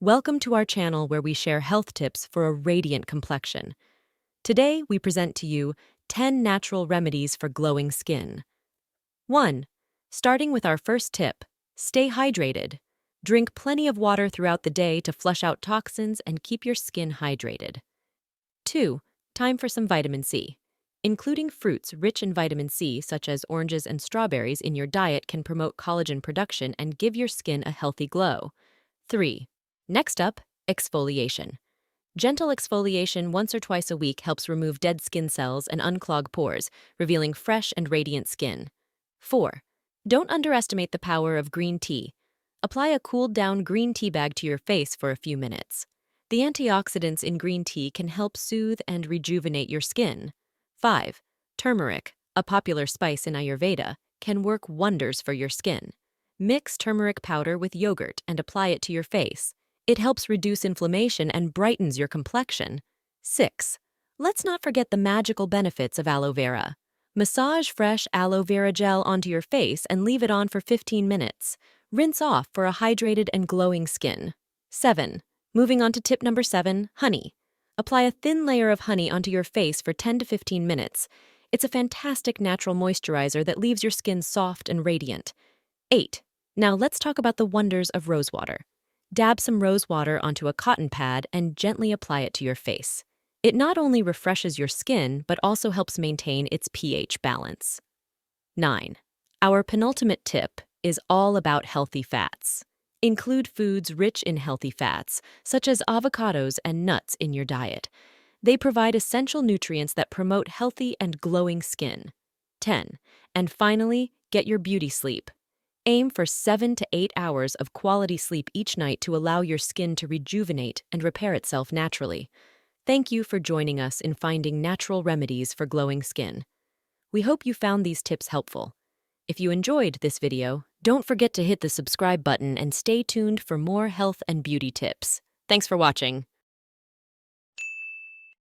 Welcome to our channel where we share health tips for a radiant complexion. Today, we present to you 10 natural remedies for glowing skin. 1. Starting with our first tip, stay hydrated. Drink plenty of water throughout the day to flush out toxins and keep your skin hydrated. 2. Time for some vitamin C. Including fruits rich in vitamin C, such as oranges and strawberries, in your diet can promote collagen production and give your skin a healthy glow. 3. Next up, exfoliation. Gentle exfoliation once or twice a week helps remove dead skin cells and unclog pores, revealing fresh and radiant skin. 4. Don't underestimate the power of green tea. Apply a cooled-down green tea bag to your face for a few minutes. The antioxidants in green tea can help soothe and rejuvenate your skin. 5. Turmeric, a popular spice in Ayurveda, can work wonders for your skin. Mix turmeric powder with yogurt and apply it to your face. It helps reduce inflammation and brightens your complexion. 6. Let's not forget the magical benefits of aloe vera. Massage fresh aloe vera gel onto your face and leave it on for 15 minutes. Rinse off for a hydrated and glowing skin. 7. Moving on to tip number 7, honey. Apply a thin layer of honey onto your face for 10 to 15 minutes. It's a fantastic natural moisturizer that leaves your skin soft and radiant. 8. Now let's talk about the wonders of rosewater. Dab some rose water onto a cotton pad and gently apply it to your face. It not only refreshes your skin, but also helps maintain its pH balance. 9. Our penultimate tip is all about healthy fats. Include foods rich in healthy fats, such as avocados and nuts, in your diet. They provide essential nutrients that promote healthy and glowing skin. 10. And finally, get your beauty sleep. Aim for 7 to 8 hours of quality sleep each night to allow your skin to rejuvenate and repair itself naturally. Thank you for joining us in finding natural remedies for glowing skin. We hope you found these tips helpful. If you enjoyed this video, don't forget to hit the subscribe button and stay tuned for more health and beauty tips. Thanks for watching.